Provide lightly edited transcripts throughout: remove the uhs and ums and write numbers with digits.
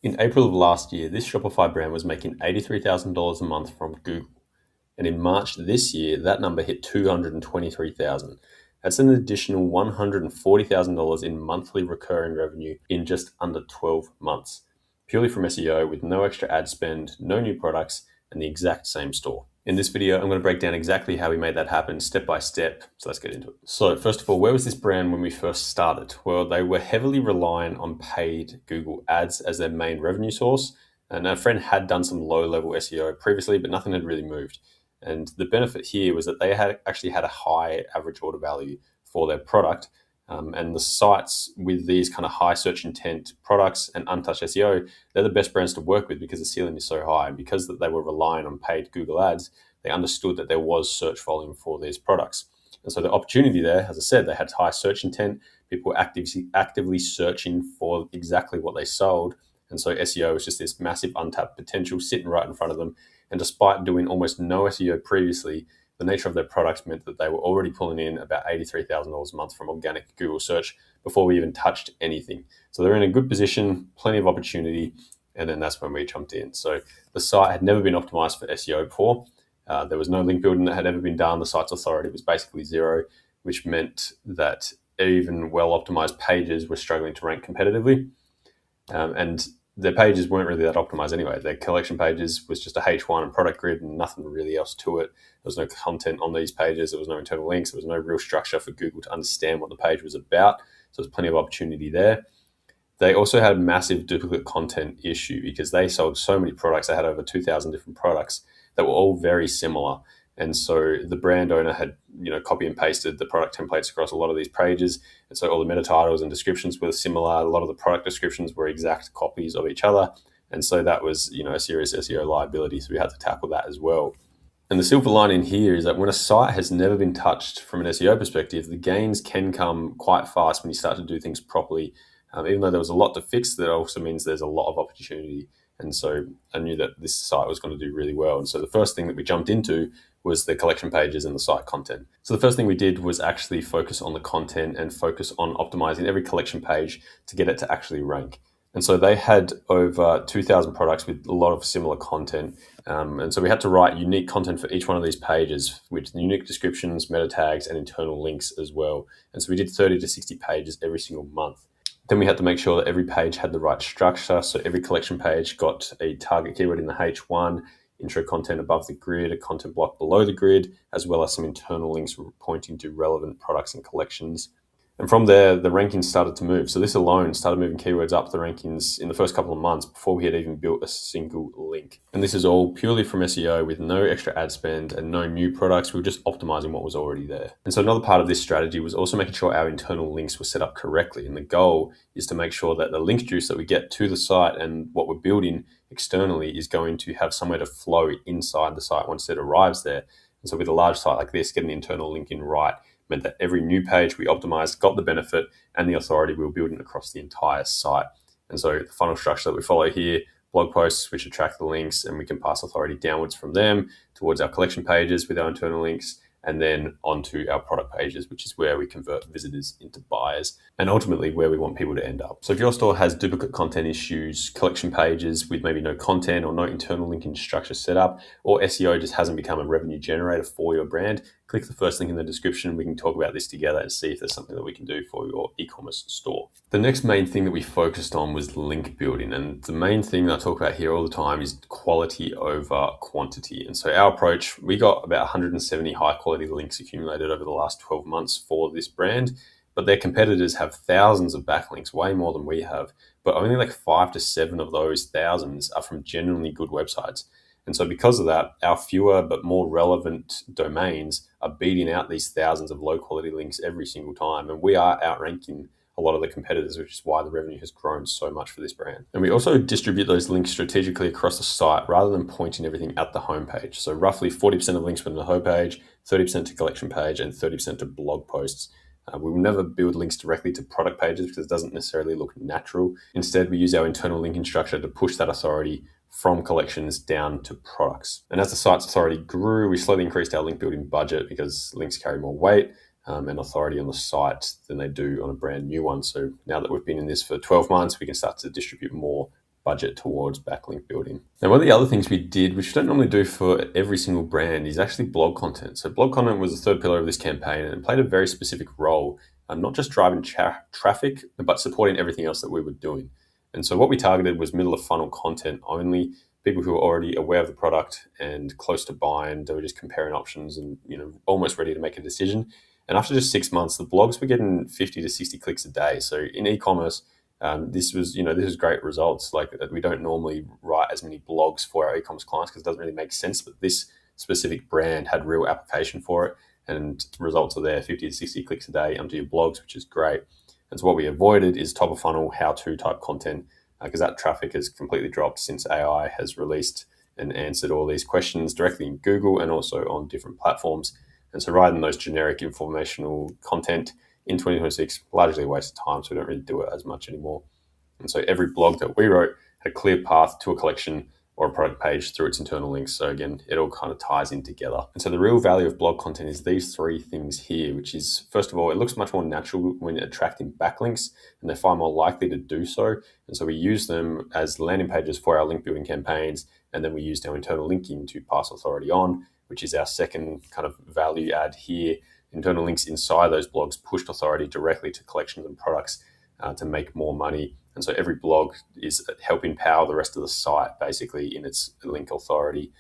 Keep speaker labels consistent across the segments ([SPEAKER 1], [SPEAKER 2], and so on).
[SPEAKER 1] In April of last year, this Shopify brand was making $83,000 a month from Google. And in March this year, that number hit $223,000. That's an additional $140,000 in monthly recurring revenue in just under 12 months, purely from SEO with no extra ad spend, no new products, and the exact same store. In this video, I'm going to break down exactly how we made that happen step by step. So let's get into it. So first of all, where was this brand when we first started? Well, they were heavily reliant on paid Google ads as their main revenue source. And our friend had done some low-level SEO previously, but nothing had really moved. And the benefit here was that they had actually had a high average order value for their product. And the sites with these kind of high search intent products and untouched SEO, they're the best brands to work with because the ceiling is so high. And because that they were relying on paid Google ads, they understood that there was search volume for these products. And so the opportunity there, as I said, they had high search intent. People were actively searching for exactly what they sold. And so SEO was just this massive untapped potential sitting right in front of them. And despite doing almost no SEO previously, the nature of their products meant that they were already pulling in about $83,000 a month from organic Google search before we even touched anything. So they're in a good position, plenty of opportunity, and then that's when we jumped in. So the site had never been optimized for SEO before. There was no link building that had ever been done. The site's authority was basically zero, which meant that even well-optimized pages were struggling to rank competitively. And their pages weren't really that optimized anyway. Their collection pages was just a H1 and product grid and nothing really else to it. There was no content on these pages. There was no internal links. There was no real structure for Google to understand what the page was about. So there's plenty of opportunity there. They also had a massive duplicate content issue because they sold so many products. They had over 2,000 different products that were all very similar. And so the brand owner had, copy and pasted the product templates across a lot of these pages. And so all the meta titles and descriptions were similar. A lot of the product descriptions were exact copies of each other. And so that was, a serious SEO liability. So we had to tackle that as well. And the silver lining here is that when a site has never been touched from an SEO perspective, the gains can come quite fast when you start to do things properly. Even though there was a lot to fix, that also means there's a lot of opportunity. And so I knew that this site was going to do really well. And so the first thing that we jumped into was the collection pages and the site content. So the first thing we did was actually focus on the content and focus on optimizing every collection page to get it to actually rank. And so they had over 2,000 products with a lot of similar content. And so we had to write unique content for each one of these pages with unique descriptions, meta tags, and internal links as well. And so we did 30 to 60 pages every single month. Then we had to make sure that every page had the right structure. So every collection page got a target keyword in the H1, intro content above the grid, a content block below the grid, as well as some internal links pointing to relevant products and collections. And from there, the rankings started to move. So this alone started moving keywords up the rankings in the first couple of months before we had even built a single link. And this is all purely from SEO with no extra ad spend and no new products. We were just optimizing what was already there. And so another part of this strategy was also making sure our internal links were set up correctly. And the goal is to make sure that the link juice that we get to the site and what we're building externally is going to have somewhere to flow inside the site once it arrives there. And so with a large site like this, getting the internal linking right meant that every new page we optimized got the benefit and the authority we were building across the entire site. And so the funnel structure that we follow here, blog posts which attract the links, and we can pass authority downwards from them towards our collection pages with our internal links, and then onto our product pages, which is where we convert visitors into buyers and ultimately where we want people to end up. So if your store has duplicate content issues, collection pages with maybe no content or no internal linking structure set up, or SEO just hasn't become a revenue generator for your brand, click the first link in the description. We can talk about this together and see if there's something that we can do for your e-commerce store. The next main thing that we focused on was link building. And the main thing that I talk about here all the time is quality over quantity. And so our approach, we got about 170 high quality links accumulated over the last 12 months for this brand, but their competitors have thousands of backlinks, way more than we have, but only like 5 to 7 of those thousands are from genuinely good websites. And so because of that, our fewer but more relevant domains are beating out these thousands of low quality links every single time. And we are outranking a lot of the competitors, which is why the revenue has grown so much for this brand. And we also distribute those links strategically across the site rather than pointing everything at the homepage. So roughly 40% of links within the homepage, 30% to collection page, and 30% to blog posts. We will never build links directly to product pages because it doesn't necessarily look natural. Instead, we use our internal linking structure to push that authority from collections down to products. And as the site's authority grew, we slowly increased our link building budget because links carry more weight and authority on the site than they do on a brand new one. So now that we've been in this for 12 months, we can start to distribute more budget towards backlink building. Now, one of the other things we did, which we don't normally do for every single brand, is actually blog content. So blog content was the third pillar of this campaign, and it played a very specific role, not just driving traffic, but supporting everything else that we were doing. And so what we targeted was middle of funnel content only, people who were already aware of the product and close to buying. They were just comparing options and almost ready to make a decision. And after just 6 months, the blogs were getting 50 to 60 clicks a day. So in e-commerce, this was great results. Like, we don't normally write as many blogs for our e-commerce clients because it doesn't really make sense. But this specific brand had real application for it, and results are there: 50 to 60 clicks a day onto your blogs, which is great. And so what we avoided is top of funnel how-to type content, because that traffic has completely dropped since AI has released and answered all these questions directly in Google and also on different platforms. And so rather than those generic informational content in 2026, largely a waste of time, so we don't really do it as much anymore. And so every blog that we wrote had a clear path to a collection or a product page through its internal links. So again, it all kind of ties in together. And so the real value of blog content is these three things here, which is, first of all, it looks much more natural when attracting backlinks, and they're far more likely to do so. And so we use them as landing pages for our link building campaigns, and then we used our internal linking to pass authority on, which is our second kind of value add here. Internal links inside those blogs pushed authority directly to collections and products to make more money. And so every blog is helping power the rest of the site, basically, in its link authority.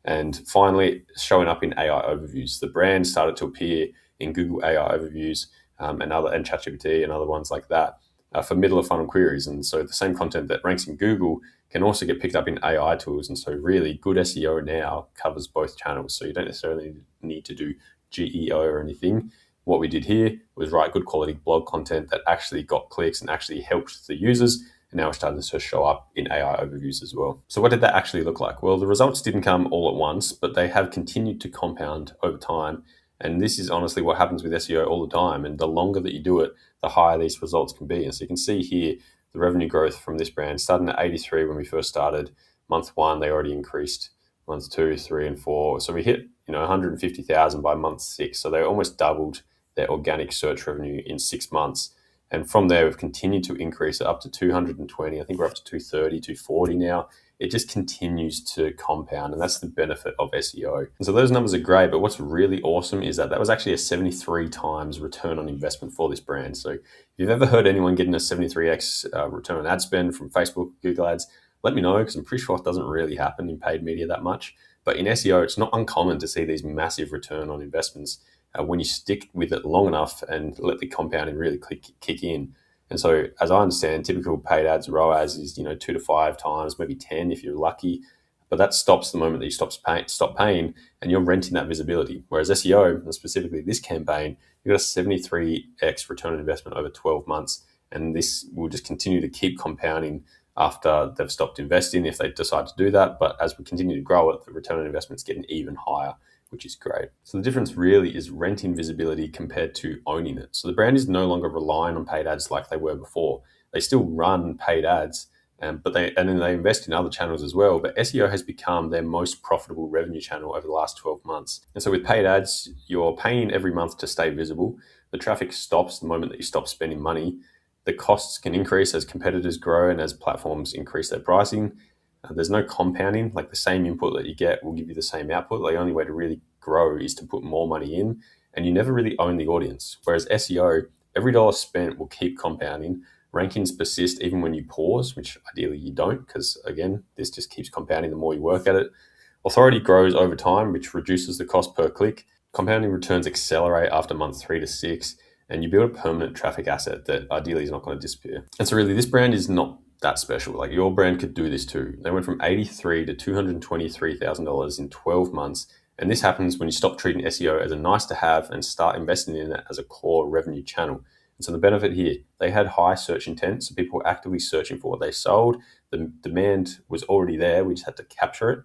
[SPEAKER 1] And finally, showing up in AI overviews. The brand started to appear in Google AI overviews and ChatGPT and other ones like that for middle of funnel queries. And so the same content that ranks in Google can also get picked up in AI tools. And so really good SEO now covers both channels. So you don't necessarily need to do GEO or anything. What we did here was write good quality blog content that actually got clicks and actually helped the users. And now we're starting to show up in AI overviews as well. So what did that actually look like? Well, the results didn't come all at once, but they have continued to compound over time. And this is honestly what happens with SEO all the time. And the longer that you do it, the higher these results can be. And so you can see here the revenue growth from this brand, starting at 83 when we first started. Month 1, they already increased. Month 2, 3, and 4. So we hit 150,000 by month 6. So they almost doubled their organic search revenue in 6 months. And from there, we've continued to increase it up to 220. I think we're up to 230, 240 now. It just continues to compound, and that's the benefit of SEO. And so those numbers are great, but what's really awesome is that was actually a 73 times return on investment for this brand. So if you've ever heard anyone getting a 73x return on ad spend from Facebook, Google ads, let me know, because I'm pretty sure it doesn't really happen in paid media that much. But in SEO, it's not uncommon to see these massive return on investments when you stick with it long enough and let the compounding really kick in. And so, as I understand, typical paid ads ROAS is 2 to 5 times, maybe 10 if you're lucky. But that stops the moment that you stop paying, and you're renting that visibility. Whereas SEO, and specifically this campaign, you got a 73x return on investment over 12 months, and this will just continue to keep compounding after they've stopped investing, if they decide to do that. But as we continue to grow it, the return on investment is getting even higher, which is great. So the difference really is renting visibility compared to owning it. So the brand is no longer relying on paid ads like they were before. They still run paid ads, but they invest in other channels as well. But SEO has become their most profitable revenue channel over the last 12 months. And so with paid ads, you're paying every month to stay visible. The traffic stops the moment that you stop spending money. The costs can increase as competitors grow and as platforms increase their pricing. There's no compounding, like the same input that you get will give you the same output. The only way to really grow is to put more money in, and you never really own the audience. Whereas SEO, every dollar spent will keep compounding. Rankings persist even when you pause, which ideally you don't, because again, this just keeps compounding the more you work at it. Authority grows over time, which reduces the cost per click. Compounding returns accelerate after months 3 to 6, and you build a permanent traffic asset that ideally is not going to disappear. And so really, this brand is not that special. Like, your brand could do this too. They went from $83,000 to $223,000 in 12 months. And this happens when you stop treating SEO as a nice to have and start investing in it as a core revenue channel. And so the benefit here, they had high search intent. So people were actively searching for what they sold. The demand was already there. We just had to capture it.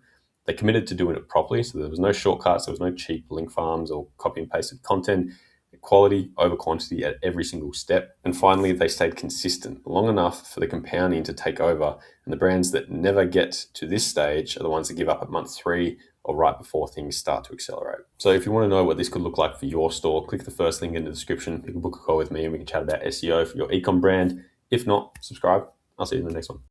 [SPEAKER 1] They committed to doing it properly. So there was no shortcuts. There was no cheap link farms or copy and pasted content. Quality over quantity at every single step. And finally, they stayed consistent long enough for the compounding to take over. And the brands that never get to this stage are the ones that give up at month 3 or right before things start to accelerate. So if you want to know what this could look like for your store, click the first link in the description. You can book a call with me and we can chat about SEO for your ecom brand. If not, subscribe. I'll see you in the next one.